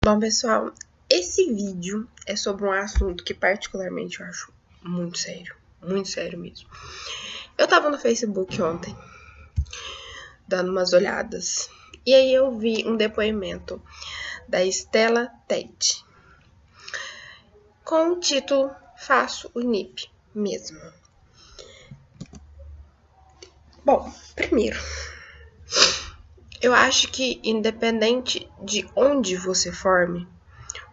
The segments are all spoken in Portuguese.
Bom, pessoal, esse vídeo é sobre um assunto que particularmente eu acho muito sério mesmo. Eu tava no Facebook ontem, dando umas olhadas, e aí eu vi um depoimento da Estela Tete, com o título Faço o NIP mesmo. Bom, primeiro, eu acho que independente de onde você forme,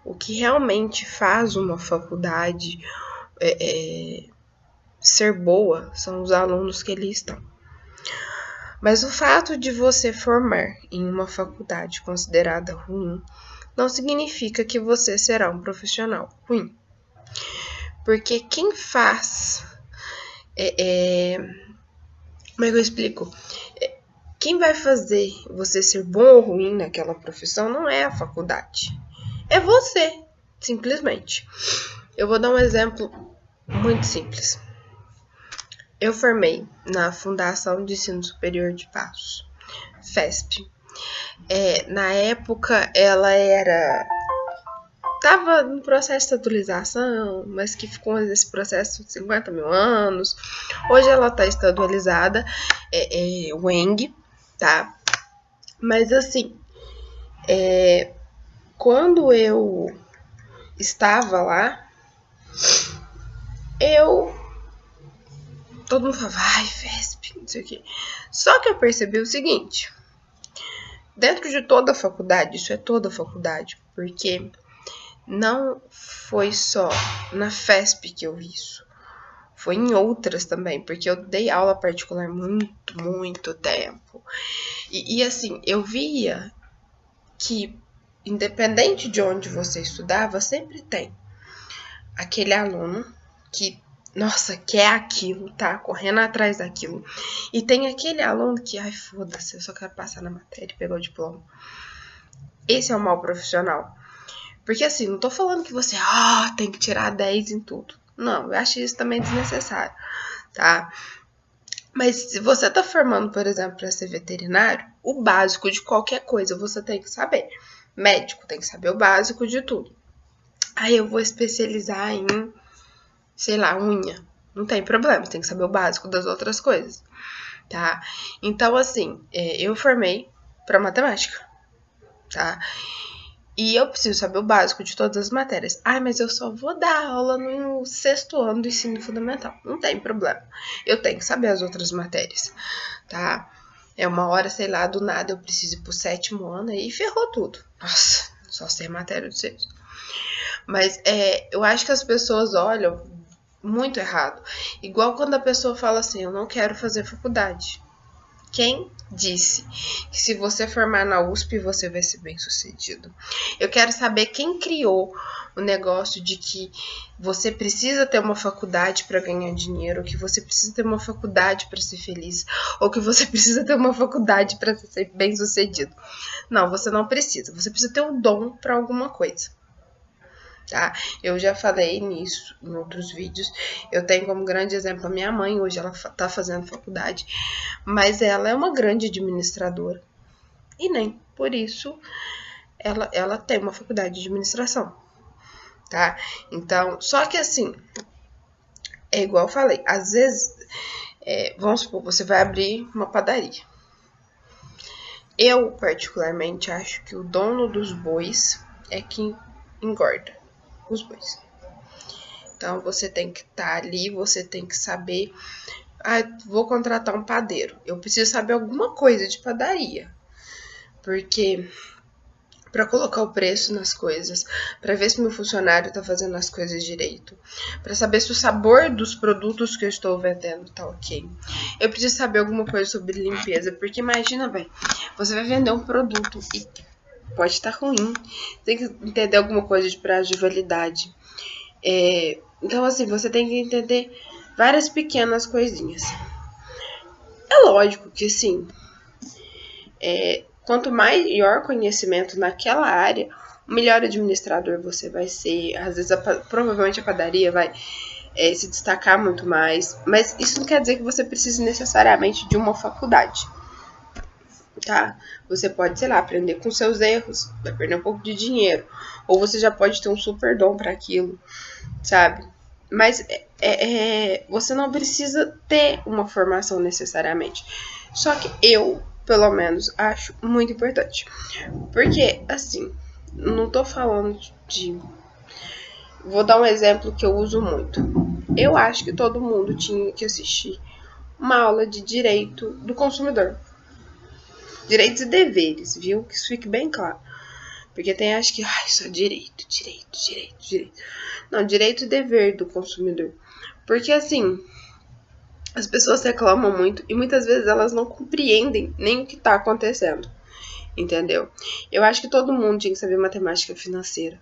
o que realmente faz uma faculdade ser boa são os alunos que ali estão. Mas o fato de você formar em uma faculdade considerada ruim não significa que você será um profissional ruim. Porque quem faz... como é que eu explico? Quem vai fazer você ser bom ou ruim naquela profissão não é a faculdade. É você, simplesmente. Eu vou dar um exemplo muito simples. Eu formei na Fundação de Ensino Superior de Passos, FESP. Na época, ela estava no processo de atualização, mas que ficou nesse processo de 50 mil anos. Hoje ela está estadualizada, UENG, tá? Mas assim, quando eu estava lá, todo mundo falava, ai, FESP, não sei o quê. Só que eu percebi o seguinte, dentro de toda a faculdade, isso é toda a faculdade, porque não foi só na FESP que eu vi isso, foi em outras também, porque eu dei aula particular muito tempo. E assim, eu via que, independente de onde você estudava, sempre tem aquele aluno que, nossa, quer aquilo, tá correndo atrás daquilo. E tem aquele aluno que, ai, foda-se, eu só quero passar na matéria e pegar o diploma. Esse é o mau profissional. Porque assim, não tô falando que você tem que tirar 10 em tudo. Não, eu acho isso também desnecessário, tá? Mas se você tá formando, por exemplo, para ser veterinário, o básico de qualquer coisa você tem que saber. Médico tem que saber o básico de tudo. Aí eu vou especializar em, sei lá, unha. Não tem problema, tem que saber o básico das outras coisas, tá? Então, assim, eu formei para matemática, tá? E eu preciso saber o básico de todas as matérias. Mas eu só vou dar aula no 6º ano do ensino fundamental. Não tem problema. Eu tenho que saber as outras matérias, tá? Uma hora, sei lá, do nada eu preciso ir pro 7º ano e ferrou tudo. Nossa, só sei matéria do 6º. Mas eu acho que as pessoas olham muito errado. Igual quando a pessoa fala assim, eu não quero fazer faculdade. Quem disse que se você formar na USP, você vai ser bem sucedido? Eu quero saber quem criou o negócio de que você precisa ter uma faculdade para ganhar dinheiro, ou que você precisa ter uma faculdade para ser feliz, ou que você precisa ter uma faculdade para ser bem sucedido. Não, você não precisa. Você precisa ter um dom para alguma coisa. Tá? Eu já falei nisso em outros vídeos. Eu tenho como grande exemplo a minha mãe. Hoje ela tá fazendo faculdade, mas ela é uma grande administradora e nem por isso ela tem uma faculdade de administração, tá? Então, só que assim, é igual eu falei, às vezes, vamos supor, você vai abrir uma padaria. Eu particularmente acho que o dono dos bois é quem engorda os bois. Então, você tem que estar ali, você tem que saber, vou contratar um padeiro. Eu preciso saber alguma coisa de padaria, porque para colocar o preço nas coisas, para ver se meu funcionário está fazendo as coisas direito, para saber se o sabor dos produtos que eu estou vendendo tá ok. Eu preciso saber alguma coisa sobre limpeza, porque imagina, você vai vender um produto e pode estar ruim, tem que entender alguma coisa de prazo de validade. Então, assim, você tem que entender várias pequenas coisinhas. É lógico que, assim, quanto maior conhecimento naquela área, melhor administrador você vai ser. Às vezes, provavelmente a padaria vai se destacar muito mais. Mas isso não quer dizer que você precise necessariamente de uma faculdade. tá? Você pode, sei lá, aprender com seus erros, vai perder um pouco de dinheiro, ou você já pode ter um super dom para aquilo, sabe? Mas você não precisa ter uma formação necessariamente. Só que eu, pelo menos, acho muito importante. Porque, assim, não tô falando de. Vou dar um exemplo que eu uso muito. Eu acho que todo mundo tinha que assistir uma aula de direito do consumidor. Direitos e deveres, viu? Que isso fique bem claro. Porque tem, acho que, só direito. Não, direito e dever do consumidor. Porque, assim, as pessoas reclamam muito e muitas vezes elas não compreendem nem o que está acontecendo. Entendeu? Eu acho que todo mundo tinha que saber matemática financeira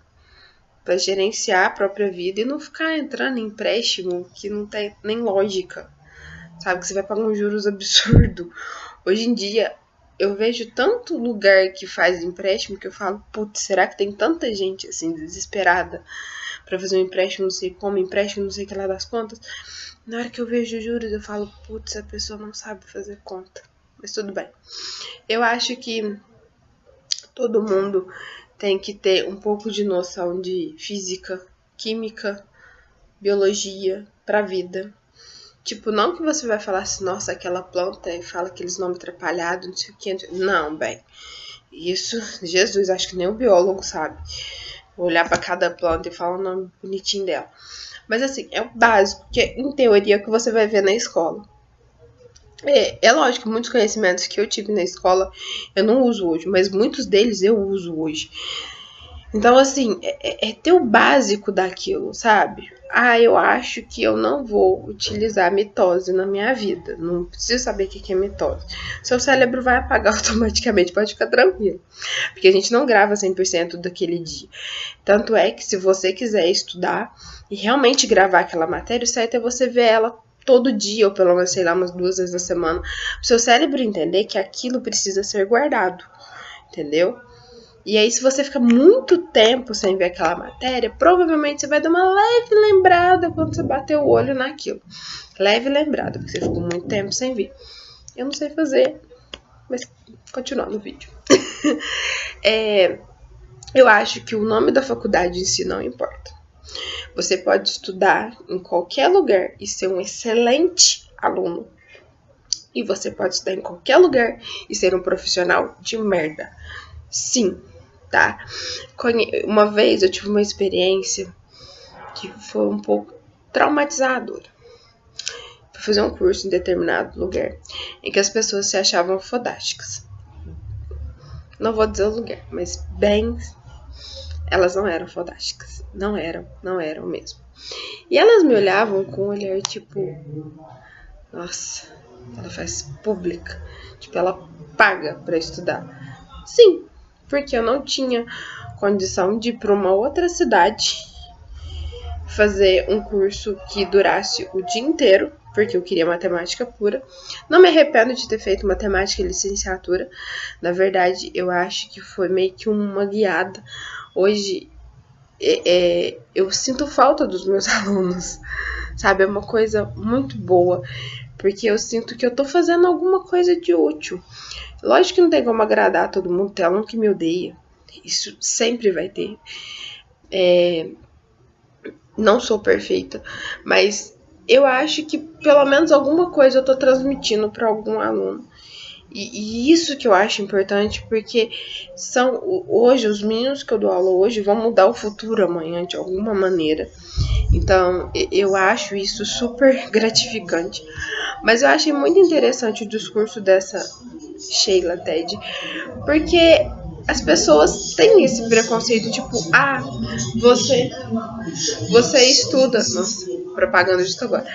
para gerenciar a própria vida e não ficar entrando em empréstimo que não tem nem lógica. Sabe? Que você vai pagar um juros absurdo. Hoje em dia, eu vejo tanto lugar que faz empréstimo que eu falo, putz, será que tem tanta gente assim desesperada para fazer um empréstimo, não sei como, empréstimo, não sei o que lá das contas? Na hora que eu vejo juros, eu falo, putz, a pessoa não sabe fazer conta. Mas tudo bem. Eu acho que todo mundo tem que ter um pouco de noção de física, química, biologia pra vida. Tipo, não que você vai falar assim, nossa, aquela planta e fala aqueles nomes atrapalhados, não sei o que. Não, bem. Isso, Jesus, acho que nem o biólogo sabe. Olhar pra cada planta e falar o nome bonitinho dela. Mas assim, é o básico, que em teoria é o que você vai ver na escola. É lógico que muitos conhecimentos que eu tive na escola eu não uso hoje, mas muitos deles eu uso hoje. Então, assim, é ter o básico daquilo, sabe? Eu acho que eu não vou utilizar mitose na minha vida. Não preciso saber o que é mitose. Seu cérebro vai apagar automaticamente, pode ficar tranquilo. Porque a gente não grava 100% daquele dia. Tanto é que se você quiser estudar e realmente gravar aquela matéria, o certo é você ver ela todo dia, ou pelo menos, sei lá, umas 2 vezes na semana. O seu cérebro entender que aquilo precisa ser guardado. Entendeu? E aí, se você fica muito tempo sem ver aquela matéria, provavelmente você vai dar uma leve lembrada quando você bater o olho naquilo. Leve lembrada, porque você ficou muito tempo sem ver. Eu não sei fazer, mas continuando o vídeo. Eu acho que o nome da faculdade em si não importa. Você pode estudar em qualquer lugar e ser um excelente aluno. E você pode estudar em qualquer lugar e ser um profissional de merda. Sim, tá? Uma vez eu tive uma experiência que foi um pouco traumatizadora. Fui fazer um curso em determinado lugar em que as pessoas se achavam fodásticas. Não vou dizer o lugar, mas bem, elas não eram fodásticas. Não eram mesmo. E elas me olhavam com um olhar tipo, nossa, ela faz pública. Tipo, ela paga pra estudar. Sim, porque eu não tinha condição de ir para uma outra cidade fazer um curso que durasse o dia inteiro, porque eu queria matemática pura. Não me arrependo de ter feito matemática e licenciatura. Na verdade, eu acho que foi meio que uma guiada. Hoje, eu sinto falta dos meus alunos, sabe? É uma coisa muito boa, porque eu sinto que eu tô fazendo alguma coisa de útil. Lógico que não tem como agradar todo mundo, tem aluno que me odeia. Isso sempre vai ter. Não sou perfeita, mas eu acho que pelo menos alguma coisa eu tô transmitindo para algum aluno. E isso que eu acho importante, porque hoje, os meninos que eu dou aula hoje vão mudar o futuro amanhã de alguma maneira. Então, eu acho isso super gratificante. Mas eu achei muito interessante o discurso dessa Sheila Ted, porque as pessoas têm esse preconceito, tipo, você estuda, nossa, propaganda disso agora.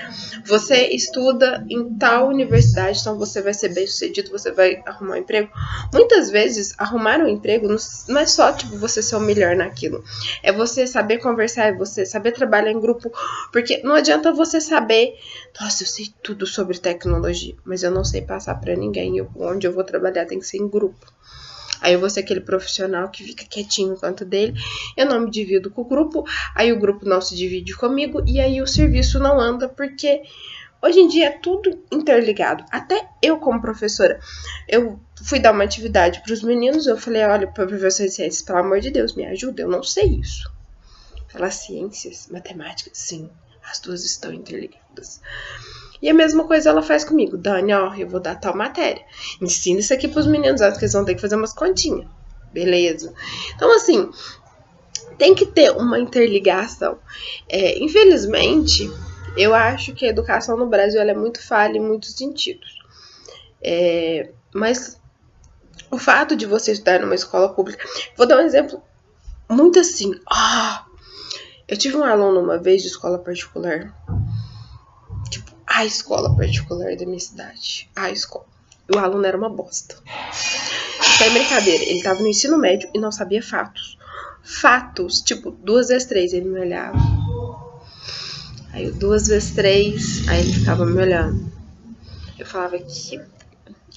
Você estuda em tal universidade, então você vai ser bem sucedido, você vai arrumar um emprego. Muitas vezes, arrumar um emprego não é só, tipo, você ser o melhor naquilo. É você saber conversar, é você saber trabalhar em grupo. Porque não adianta você saber, nossa, eu sei tudo sobre tecnologia, mas eu não sei passar pra ninguém. Onde eu vou trabalhar tem que ser em grupo. Aí eu vou ser aquele profissional que fica quietinho no canto dele, eu não me divido com o grupo, aí o grupo não se divide comigo, e aí o serviço não anda, porque Hoje em dia é tudo interligado. Até eu, como professora, eu fui dar uma atividade para os meninos, eu falei, olha, para professor de ciências, pelo amor de Deus, me ajuda, eu não sei isso. Falar ciências, matemática, sim, as duas estão interligadas. E a mesma coisa ela faz comigo. Dani, ó, eu vou dar tal matéria. Ensina isso aqui pros meninos, acho que eles vão ter que fazer umas continhas. Beleza. Então, assim, tem que ter uma interligação. Infelizmente, eu acho que a educação no Brasil ela é muito falha em muitos sentidos. Mas o fato de você estudar numa escola pública... Vou dar um exemplo muito assim. Eu tive um aluno uma vez de escola particular. Tipo, a escola particular da minha cidade. A escola. O aluno era uma bosta. Sem brincadeira. Ele tava no ensino médio e não sabia fatos. Fatos. Tipo, 2 vezes 3 ele me olhava. Aí eu 2 vezes 3. Aí ele ficava me olhando. Eu falava que...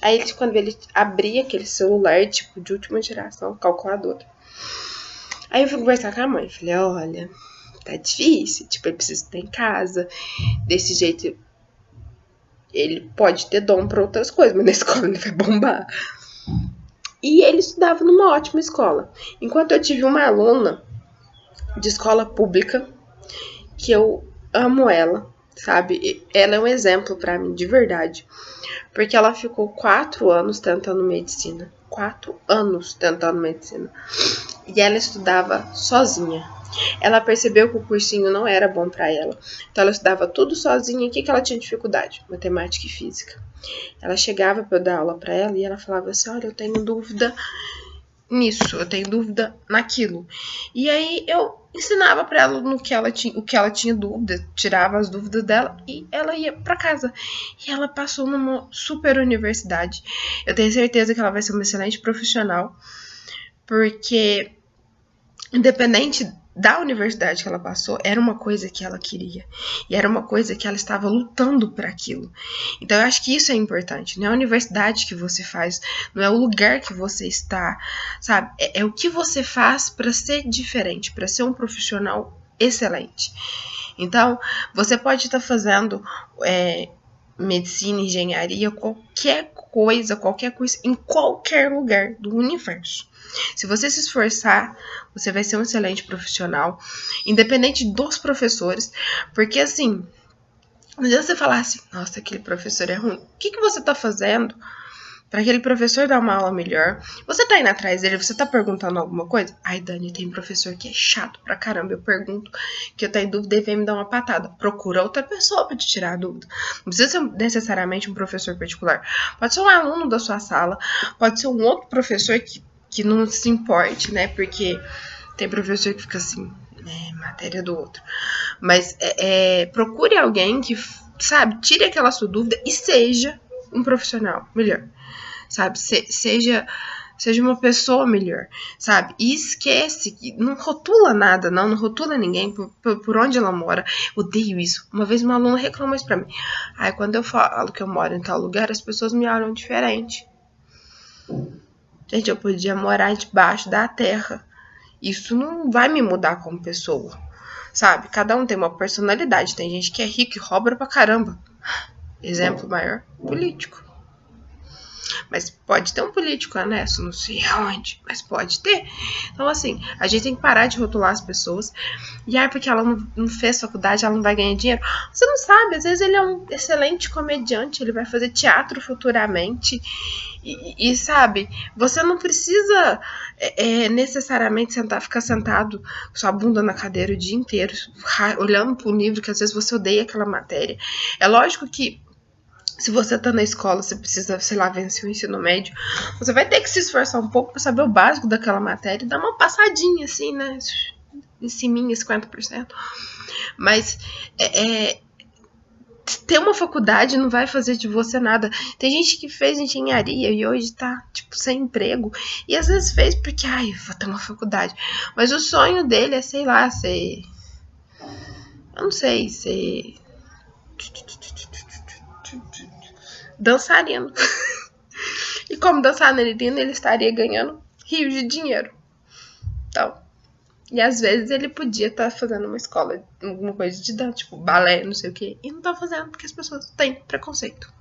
Aí quando ele abria aquele celular, tipo, de última geração, calculadora. Aí eu fui conversar com a mãe. Falei, olha, tá difícil. Tipo, ele precisa estar em casa. Desse jeito... Ele pode ter dom para outras coisas, mas na escola ele vai bombar. E ele estudava numa ótima escola. Enquanto eu tive uma aluna de escola pública, que eu amo ela, sabe? Ela é um exemplo para mim, de verdade. Porque ela ficou 4 anos tentando medicina. 4 anos tentando medicina. E ela estudava sozinha. Ela percebeu que o cursinho não era bom para ela. Então ela estudava tudo sozinha. E o que ela tinha dificuldade? Matemática e física. Ela chegava para eu dar aula para ela e ela falava assim, olha, eu tenho dúvida nisso, eu tenho dúvida naquilo. E aí eu ensinava para ela no que ela tinha, o que ela tinha dúvida, tirava as dúvidas dela e ela ia para casa. E ela passou numa super universidade. Eu tenho certeza que ela vai ser uma excelente profissional, porque independente da universidade que ela passou, era uma coisa que ela queria. E era uma coisa que ela estava lutando para aquilo. Então eu acho que isso é importante. Não é a universidade que você faz, não é o lugar que você está, sabe? É o que você faz para ser diferente, para ser um profissional excelente. Então, você pode estar fazendo medicina, engenharia, qualquer coisa em qualquer lugar do universo. Se você se esforçar, você vai ser um excelente profissional, independente dos professores, porque assim, não adianta você falar assim, nossa, aquele professor é ruim. O que você está fazendo para aquele professor dar uma aula melhor? Você tá indo atrás dele, você tá perguntando alguma coisa? Ai, Dani, tem professor que é chato pra caramba, eu pergunto que eu tenho dúvida e vem me dar uma patada. Procura outra pessoa pra te tirar a dúvida. Não precisa ser necessariamente um professor particular. Pode ser um aluno da sua sala, pode ser um outro professor que não se importe, né? Porque tem professor que fica assim, matéria do outro. Mas procure alguém que, sabe, tire aquela sua dúvida e seja um profissional melhor, sabe? Seja uma pessoa melhor, sabe? E esquece, não rotula nada, não rotula ninguém por onde ela mora. Odeio isso. Uma vez uma aluna reclamou isso pra mim. Aí quando eu falo que eu moro em tal lugar, as pessoas me olham diferente. Gente, eu podia morar debaixo da terra. Isso não vai me mudar como pessoa, sabe? Cada um tem uma personalidade. Tem gente que é rico e rouba pra caramba. Exemplo maior, político. Mas pode ter um político honesto, não sei aonde, mas pode ter. Então, assim, a gente tem que parar de rotular as pessoas. E aí, porque ela não fez faculdade, ela não vai ganhar dinheiro. Você não sabe, às vezes ele é um excelente comediante, ele vai fazer teatro futuramente. E sabe, você não precisa necessariamente ficar sentado com sua bunda na cadeira o dia inteiro, olhando para um livro que às vezes você odeia aquela matéria. É lógico que se você tá na escola, você precisa, sei lá, vencer o ensino médio, você vai ter que se esforçar um pouco para saber o básico daquela matéria e dar uma passadinha assim, né? Em cima, 50%. Mas ter uma faculdade não vai fazer de você nada. Tem gente que fez engenharia e hoje tá, tipo, sem emprego. E às vezes fez porque, vou ter uma faculdade. Mas o sonho dele é, sei lá, ser... Eu não sei, ser... dançarino. E como dançarino ele estaria ganhando rios de dinheiro. Então, E às vezes ele podia estar fazendo uma escola, alguma coisa de dança, tipo balé, não sei o quê, e não tá fazendo porque as pessoas têm preconceito.